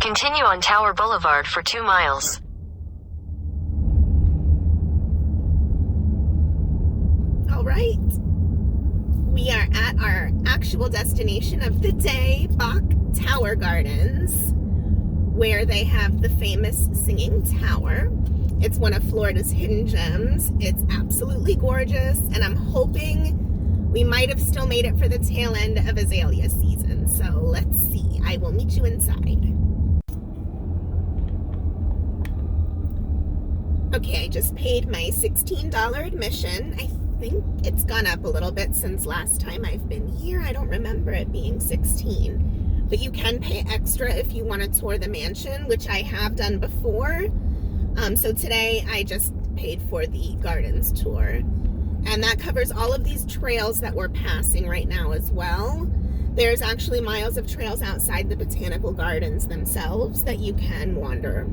Continue on Tower Boulevard for 2 miles. All right. We are at our actual destination of the day, Bok Tower Gardens, where they have the famous singing tower. It's one of Florida's hidden gems. It's absolutely gorgeous, and I'm hoping we might have still made it for the tail end of azalea season. So let's see. I will meet you inside. Okay, I just paid my $16 admission. I think it's gone up a little bit since last time I've been here. I don't remember it being 16, but you can pay extra if you want to tour the mansion, which I have done before. So today I just paid for the gardens tour, and that covers all of these trails that we're passing right now as well. There's actually miles of trails outside the Botanical Gardens themselves that you can wander.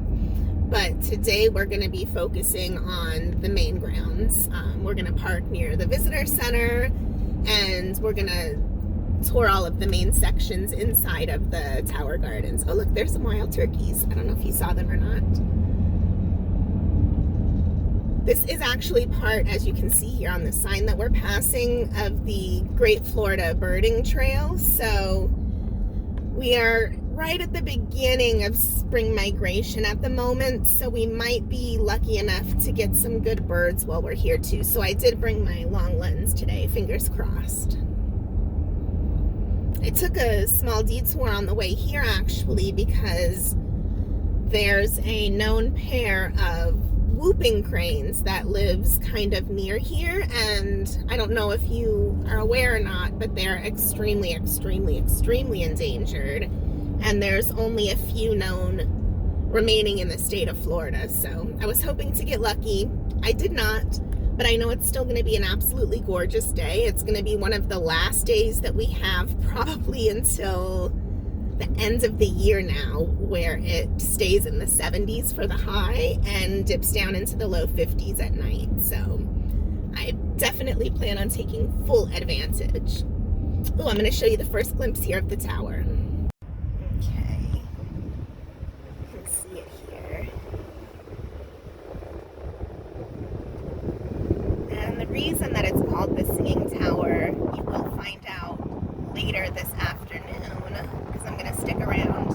But today we're going to be focusing on the main grounds. We're going to park near the visitor center, and we're going to tour all of the main sections inside of the Tower Gardens. Oh, look, there's some wild turkeys. I don't know if you saw them or not. This is actually part, as you can see here on the sign that we're passing, of the Great Florida Birding Trail. So we are right at the beginning of spring migration at the moment, so we might be lucky enough to get some good birds while we're here too. So I did bring my long lens today, fingers crossed. I took a small detour on the way here actually because there's a known pair of whooping cranes that lives kind of near here, and I don't know if you are aware or not, but they're extremely endangered, and there's only a few known remaining in the state of Florida. So I was hoping to get lucky. I did not, but I know it's still going to be an absolutely gorgeous day. It's going to be one of the last days that we have probably until the end of the year now, where it stays in the 70s for the high and dips down into the low 50s at night. So I definitely plan on taking full advantage. Oh, I'm going to show you the first glimpse here of the tower. Okay, you can see it here. And the reason that it's called the Singing Tower, you will find out later this afternoon, because I'm going to stick around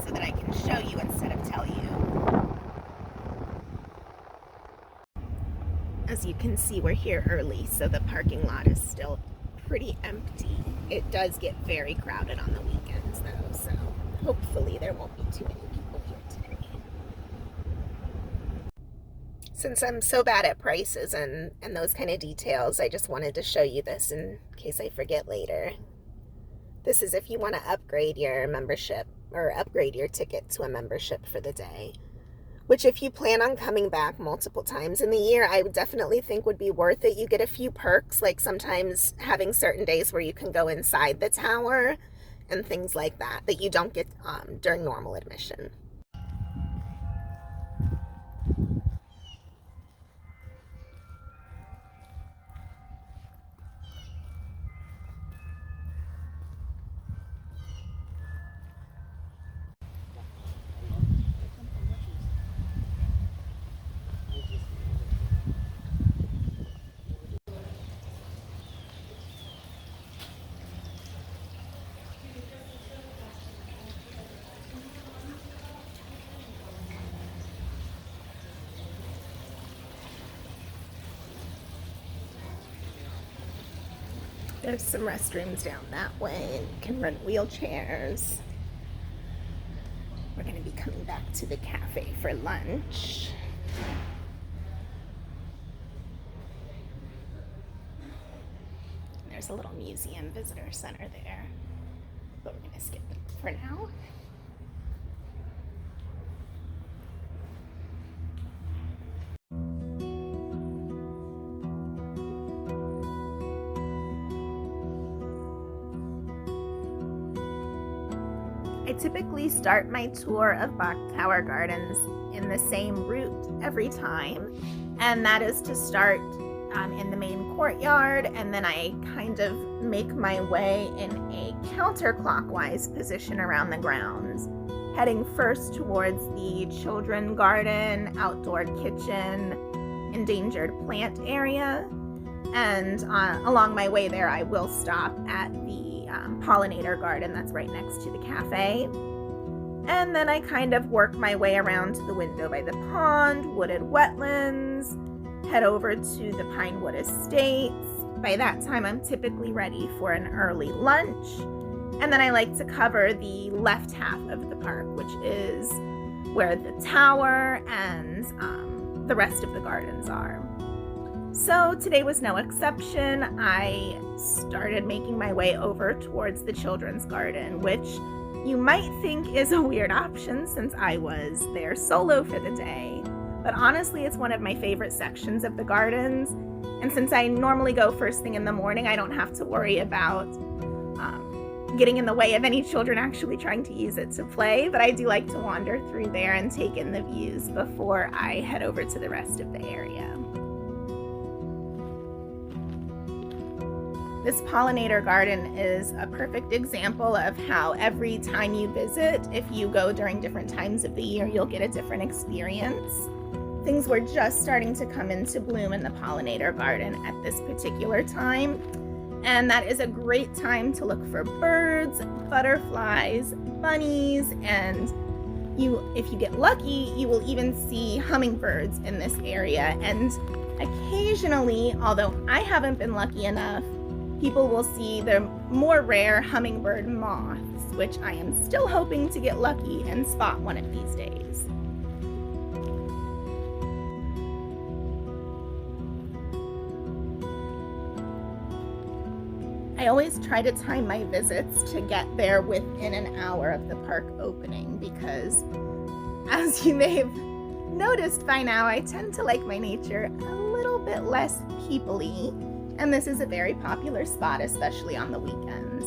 so that I can show you instead of tell you. As you can see, we're here early, so the parking lot is still pretty empty. It does get very crowded on the weekends though, so hopefully there won't be too many people here today. Since I'm so bad at prices and those kind of details, I just wanted to show you this in case I forget later. This is if you want to upgrade your membership or upgrade your ticket to a membership for the day, which if you plan on coming back multiple times in the year, I would definitely think would be worth it. You get a few perks, like sometimes having certain days where you can go inside the tower and things like that, that you don't get during normal admission. There's some restrooms down that way, and you can rent wheelchairs. We're going to be coming back to the cafe for lunch. There's a little museum visitor center there, but we're going to skip it for now. I typically start my tour of Bok Tower Gardens in the same route every time, and that is to start in the main courtyard, and then I kind of make my way in a counterclockwise position around the grounds. heading first towards the children's garden, outdoor kitchen, endangered plant area. And along my way there, I will stop at the Pollinator Garden that's right next to the cafe. And then I kind of work my way around to the window by the pond, wooded wetlands, head over to the Pinewood Estate. By that time, I'm typically ready for an early lunch. And then I like to cover the left half of the park, which is where the tower and the rest of the gardens are. So today was no exception. I started making my way over towards the children's garden, which you might think is a weird option since I was there solo for the day. But honestly, it's one of my favorite sections of the gardens. And since I normally go first thing in the morning, I don't have to worry about getting in the way of any children actually trying to use it to play. But I do like to wander through there and take in the views before I head over to the rest of the area. This Pollinator Garden is a perfect example of how every time you visit, if you go during different times of the year, you'll get a different experience. Things were just starting to come into bloom in the Pollinator Garden at this particular time, and that is a great time to look for birds, butterflies, bunnies, and if you get lucky, you will even see hummingbirds in this area. And occasionally, although I haven't been lucky enough, people will see the more rare hummingbird moths, which I am still hoping to get lucky and spot one of these days. I always try to time my visits to get there within an hour of the park opening because, as you may have noticed by now, I tend to like my nature a little bit less people-y. And this is a very popular spot, especially on the weekends.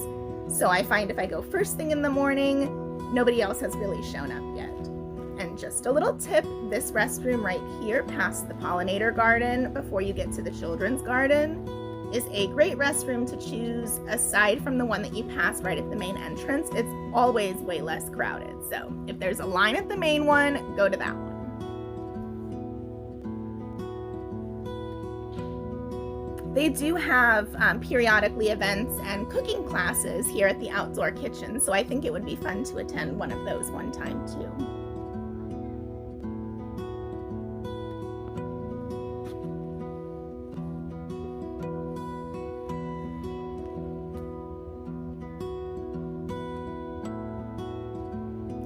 So I find if I go first thing in the morning, nobody else has really shown up yet. And just a little tip, this restroom right here past the Pollinator Garden before you get to the children's garden is a great restroom to choose aside from the one that you pass right at the main entrance. It's always way less crowded. So if there's a line at the main one, go to that one. They do have periodically events and cooking classes here at the outdoor kitchen, so I think it would be fun to attend one of those one time too.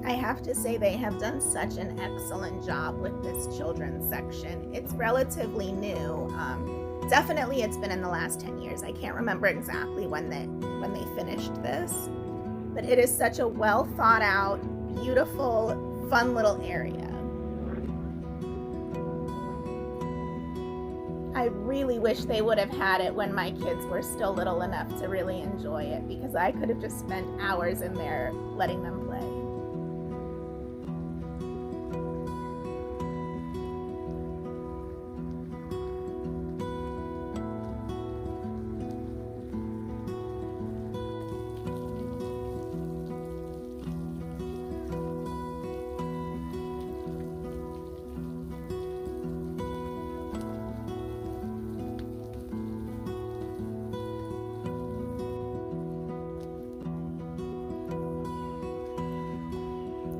I have to say they have done such an excellent job with this children's section. It's relatively new. Definitely it's been in the last 10 years. I can't remember exactly when they finished this, but it is such a well thought out, beautiful, fun little area. I really wish they would have had it when my kids were still little enough to really enjoy it, because I could have just spent hours in there letting them play.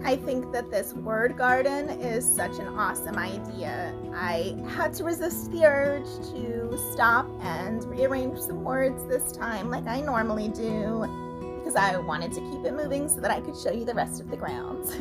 I think that this word garden is such an awesome idea. I had to resist the urge to stop and rearrange some words this time like I normally do, because I wanted to keep it moving so that I could show you the rest of the grounds.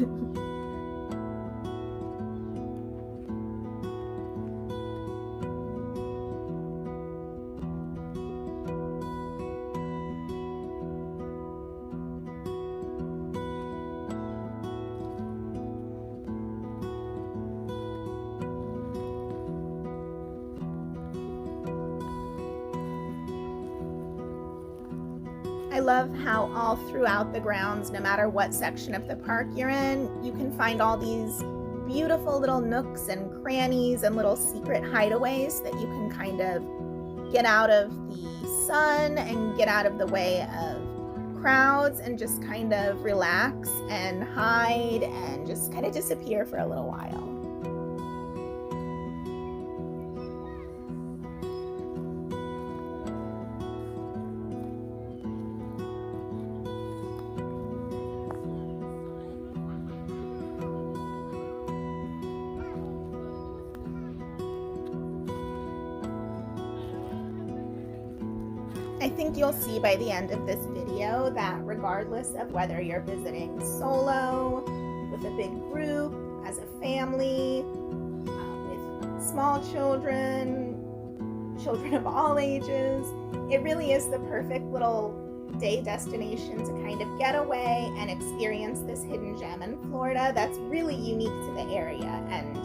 I love how all throughout the grounds, no matter what section of the park you're in, you can find all these beautiful little nooks and crannies and little secret hideaways that you can kind of get out of the sun and get out of the way of crowds and just kind of relax and hide and just kind of disappear for a little while. I think you'll see by the end of this video that regardless of whether you're visiting solo, with a big group, as a family, with small children, children of all ages, it really is the perfect little day destination to kind of get away and experience this hidden gem in Florida that's really unique to the area, and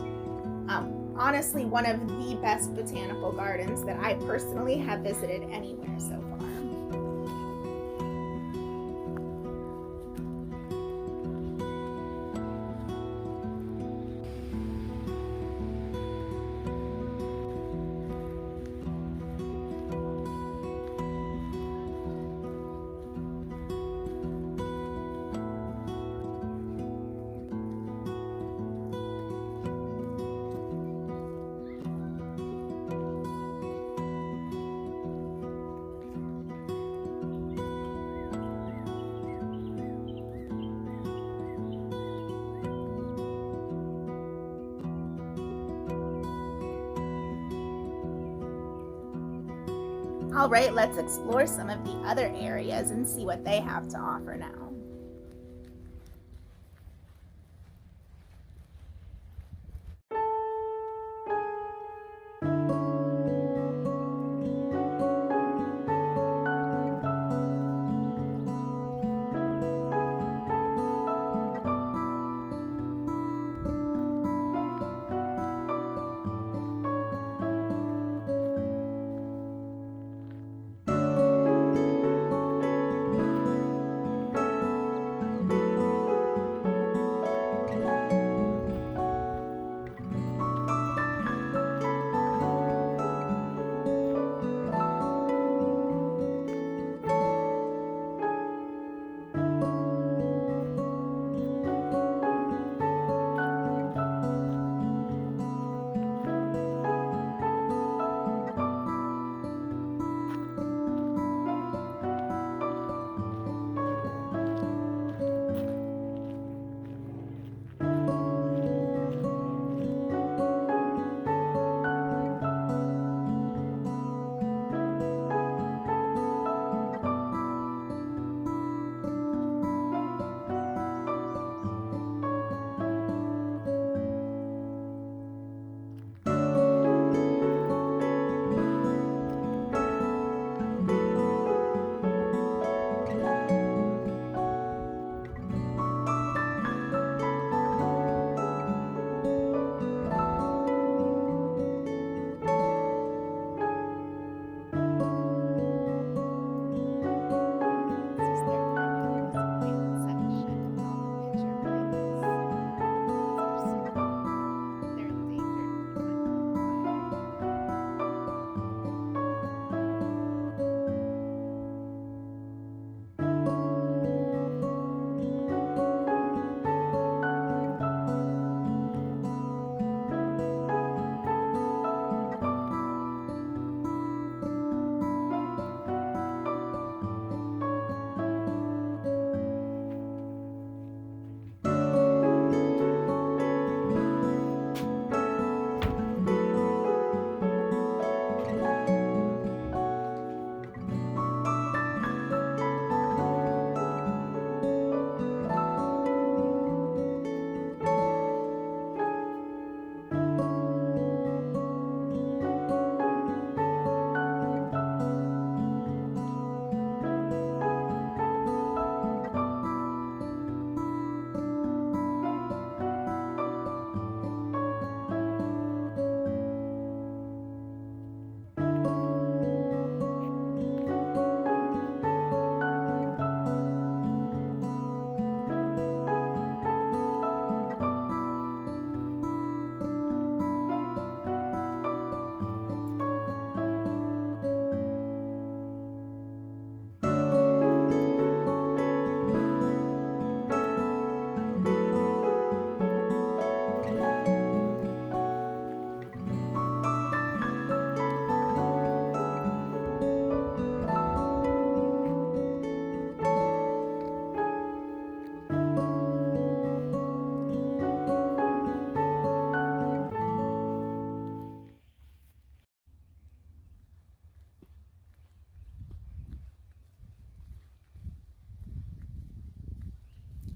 honestly one of the best botanical gardens that I personally have visited anywhere so far. All right, let's explore some of the other areas and see what they have to offer now.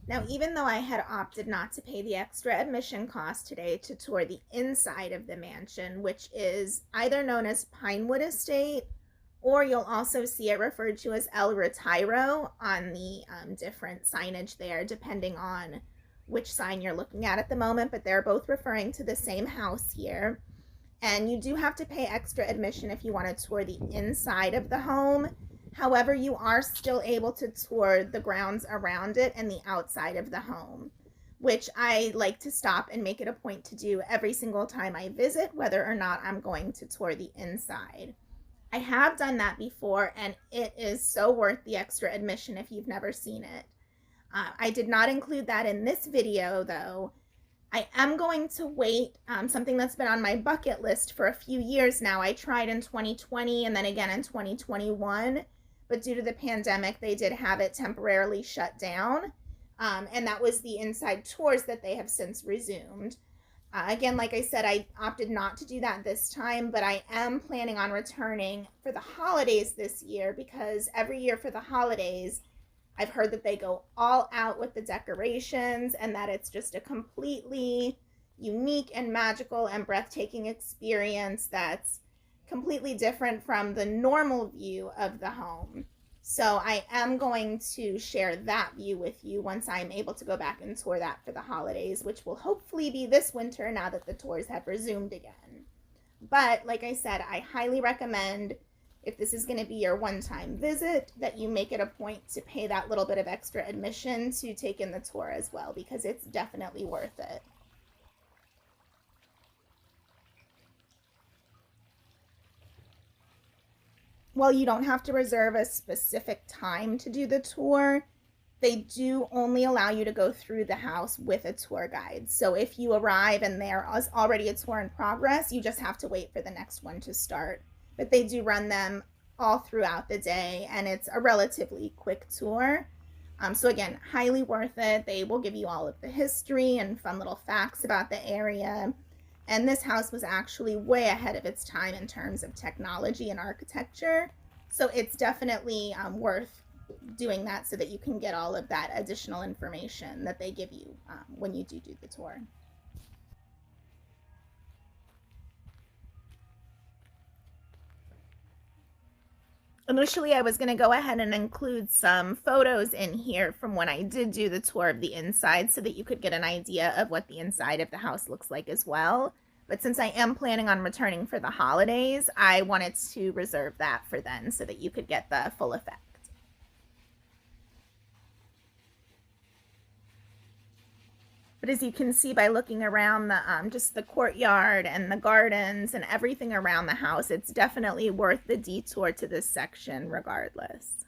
Now, even though I had opted not to pay the extra admission cost today to tour the inside of the mansion, which is either known as Pinewood Estate, or you'll also see it referred to as El Retiro on the different signage there, depending on which sign you're looking at the moment, but they're both referring to the same house here. And you do have to pay extra admission if you want to tour the inside of the home. However, you are still able to tour the grounds around it and the outside of the home, which I like to stop and make it a point to do every single time I visit, whether or not I'm going to tour the inside. I have done that before, and it is so worth the extra admission if you've never seen it. I did not include that in this video, though. I am going to wait, something that's been on my bucket list for a few years now. I tried in 2020 and then again in 2021. But due to the pandemic, they did have it temporarily shut down. And that was the inside tours that they have since resumed. Again, like I said, I opted not to do that this time, but I am planning on returning for the holidays this year, because every year for the holidays, I've heard that they go all out with the decorations and that it's just a completely unique and magical and breathtaking experience that's completely different from the normal view of the home. So I am going to share that view with you once I'm able to go back and tour that for the holidays, which will hopefully be this winter now that the tours have resumed again. But like I said, I highly recommend, if this is going to be your one-time visit, that you make it a point to pay that little bit of extra admission to take in the tour as well, because it's definitely worth it. While you don't have to reserve a specific time to do the tour, they do only allow you to go through the house with a tour guide. So if you arrive and there is already a tour in progress, you just have to wait for the next one to start. But they do run them all throughout the day, and it's a relatively quick tour. So again, highly worth it. They will give you all of the history and fun little facts about the area. And this house was actually way ahead of its time in terms of technology and architecture. So it's definitely worth doing that so that you can get all of that additional information that they give you when you do the tour. Initially, I was going to go ahead and include some photos in here from when I did do the tour of the inside so that you could get an idea of what the inside of the house looks like as well. But since I am planning on returning for the holidays, I wanted to reserve that for then so that you could get the full effect. But as you can see by looking around the just the courtyard and the gardens and everything around the house, it's definitely worth the detour to this section regardless.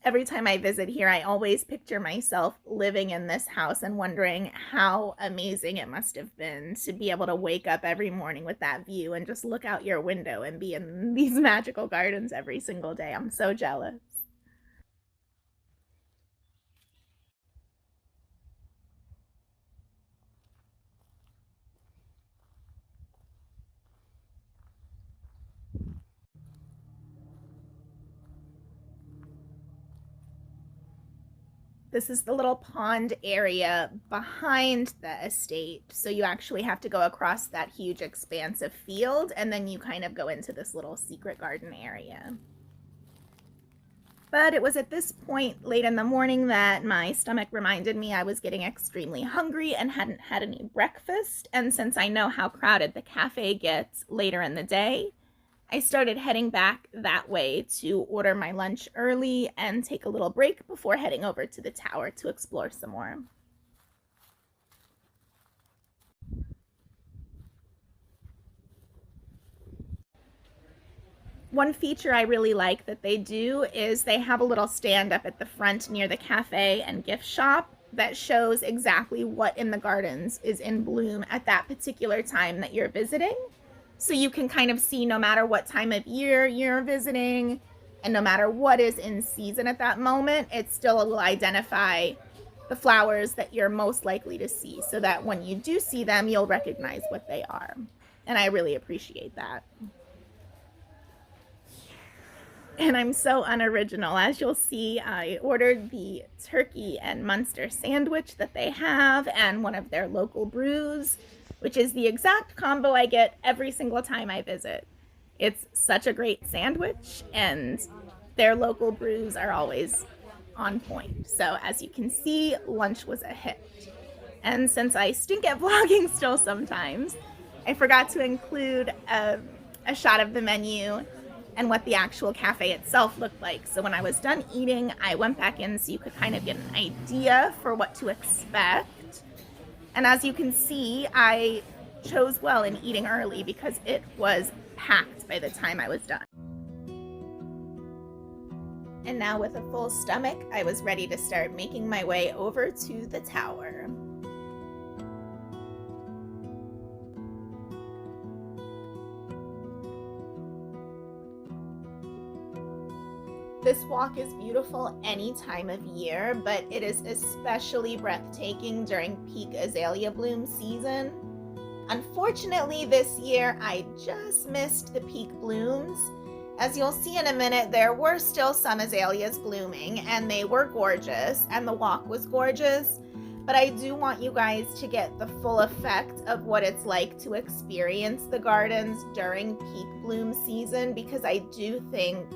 Every time I visit here, I always picture myself living in this house and wondering how amazing it must have been to be able to wake up every morning with that view and just look out your window and be in these magical gardens every single day. I'm so jealous. This is the little pond area behind the estate. So you actually have to go across that huge expanse of field, and then you kind of go into this little secret garden area. But it was at this point late in the morning that my stomach reminded me I was getting extremely hungry and hadn't had any breakfast. And since I know how crowded the cafe gets later in the day, I started heading back that way to order my lunch early and take a little break before heading over to the tower to explore some more. One feature I really like that they do is they have a little stand up at the front near the cafe and gift shop that shows exactly what in the gardens is in bloom at that particular time that you're visiting. So you can kind of see no matter what time of year you're visiting and no matter what is in season at that moment, it still will identify the flowers that you're most likely to see so that when you do see them, you'll recognize what they are. And I really appreciate that. And I'm so unoriginal. As you'll see, I ordered the turkey and Munster sandwich that they have and one of their local brews, which is the exact combo I get every single time I visit. It's such a great sandwich, and their local brews are always on point. So as you can see, lunch was a hit. And since I stink at vlogging still sometimes, I forgot to include a shot of the menu and what the actual cafe itself looked like. So when I was done eating, I went back in so you could kind of get an idea for what to expect. And as you can see, I chose well in eating early because it was packed by the time I was done. And now with a full stomach, I was ready to start making my way over to the tower. This walk is beautiful any time of year, but it is especially breathtaking during peak azalea bloom season. Unfortunately, this year I just missed the peak blooms. As you'll see in a minute, there were still some azaleas blooming, and they were gorgeous, and the walk was gorgeous. But I do want you guys to get the full effect of what it's like to experience the gardens during peak bloom season, because I do think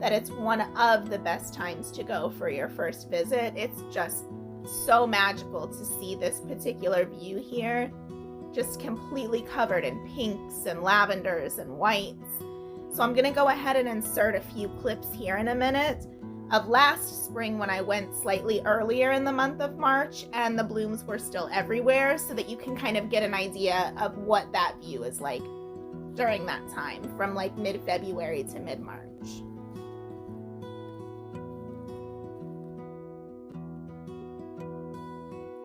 that it's one of the best times to go for your first visit. It's just so magical to see this particular view here, just completely covered in pinks and lavenders and whites. So I'm gonna go ahead and insert a few clips here in a minute of last spring when I went slightly earlier in the month of March and the blooms were still everywhere, so that you can kind of get an idea of what that view is like during that time, from like mid-February to mid-March.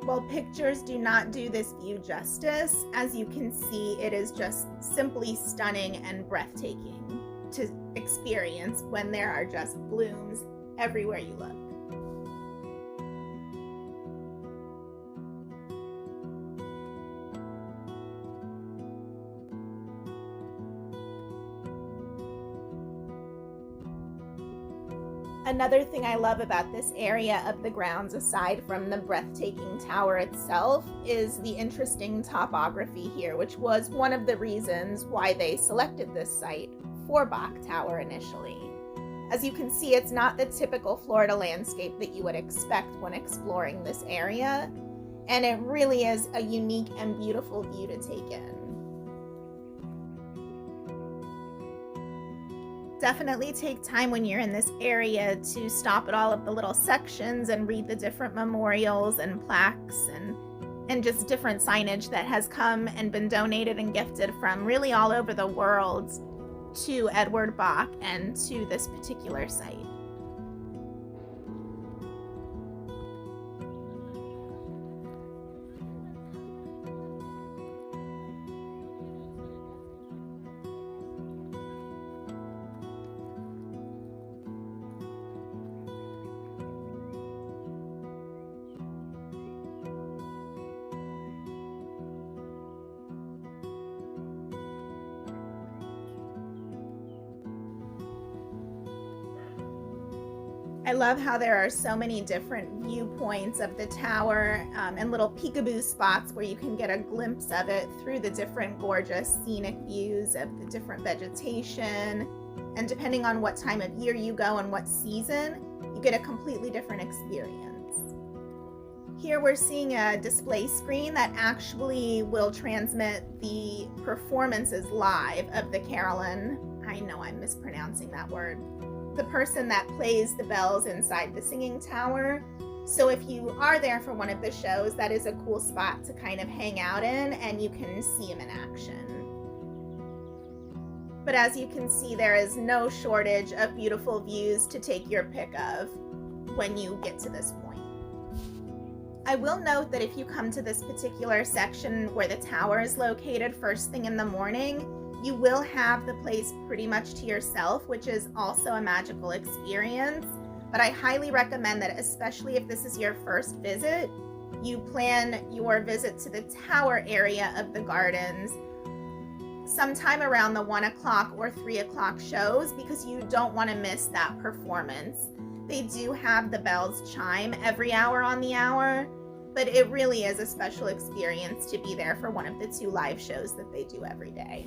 While pictures do not do this view justice, as you can see, it is just simply stunning and breathtaking to experience when there are just blooms everywhere you look. Another thing I love about this area of the grounds, aside from the breathtaking tower itself, is the interesting topography here, which was one of the reasons why they selected this site for Bok Tower initially. As you can see, it's not the typical Florida landscape that you would expect when exploring this area, and it really is a unique and beautiful view to take in. Definitely take time when you're in this area to stop at all of the little sections and read the different memorials and plaques and just different signage that has come and been donated and gifted from really all over the world to Edward Bach and to this particular site. I love how there are so many different viewpoints of the tower and little peekaboo spots where you can get a glimpse of it through the different gorgeous scenic views of the different vegetation. And depending on what time of year you go and what season, you get a completely different experience. Here we're seeing a display screen that actually will transmit the performances live of the Carolyn. I know I'm mispronouncing that word. The person that plays the bells inside the singing tower. So if you are there for one of the shows, that is a cool spot to kind of hang out in, and you can see him in action. But as you can see, there is no shortage of beautiful views to take your pick of when you get to this point. I will note that if you come to this particular section where the tower is located first thing in the morning, you will have the place pretty much to yourself, which is also a magical experience. But I highly recommend that, especially if this is your first visit, you plan your visit to the tower area of the gardens sometime around the 1 o'clock or 3 o'clock shows, because you don't want to miss that performance. They do have the bells chime every hour on the hour, but it really is a special experience to be there for one of the 2 live shows that they do every day.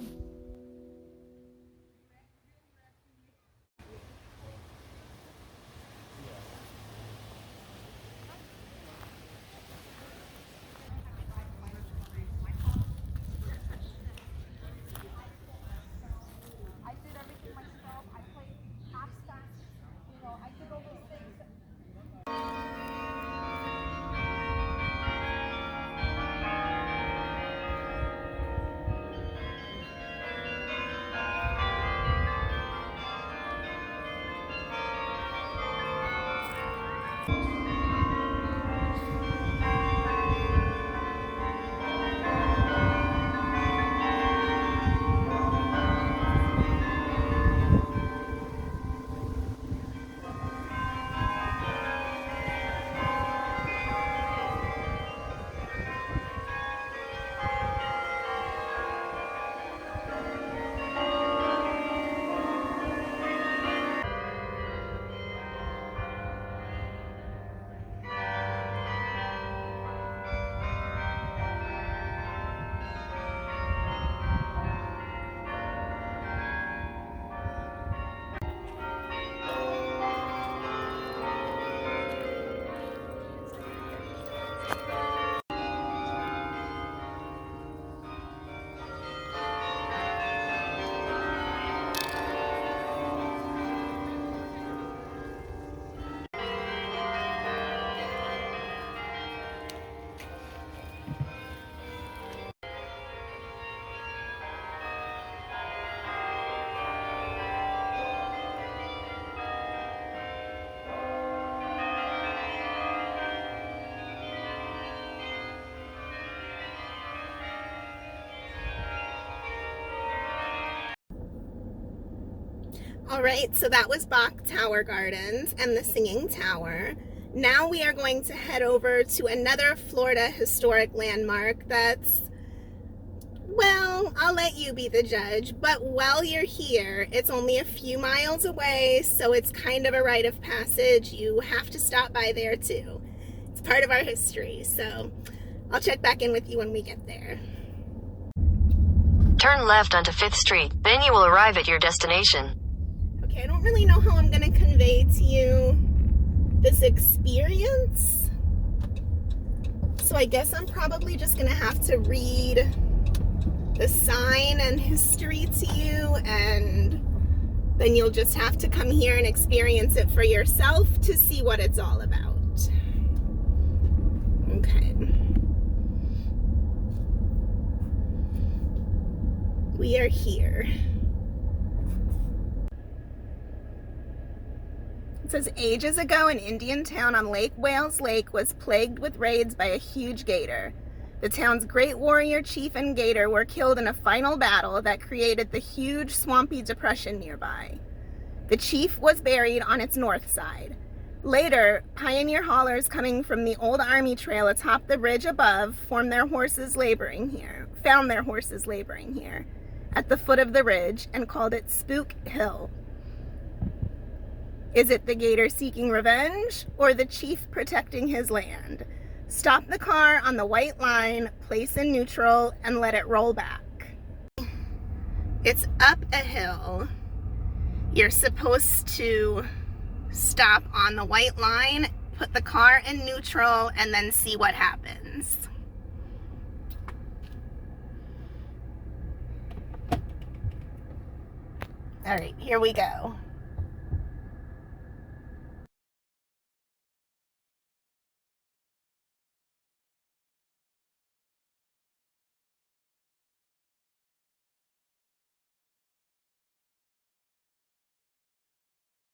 All right, so that was Bok Tower Gardens and the Singing Tower. Now we are going to head over to another Florida historic landmark that's, well, I'll let you be the judge, but while you're here, it's only a few miles away, so it's kind of a rite of passage. You have to stop by there too. It's part of our history, so I'll check back in with you when we get there. Turn left onto 5th Street, then you will arrive at your destination. Okay, I don't really know how I'm going to convey to you this experience, so I guess I'm probably just going to have to read the sign and history to you, and then you'll just have to come here and experience it for yourself to see what it's all about. Okay. We are here. It says, ages ago, an Indian town on Lake Wales Lake was plagued with raids by a huge gator. The town's great warrior chief and gator were killed in a final battle that created the huge swampy depression nearby. The chief was buried on its north side. Later, pioneer haulers coming from the old army trail atop the ridge above found their horses laboring here at the foot of the ridge and called it Spook Hill. Is it the gator seeking revenge or the chief protecting his land? Stop the car on the white line, place in neutral, and let it roll back. It's up a hill. You're supposed to stop on the white line, put the car in neutral, and then see what happens. All right, here we go.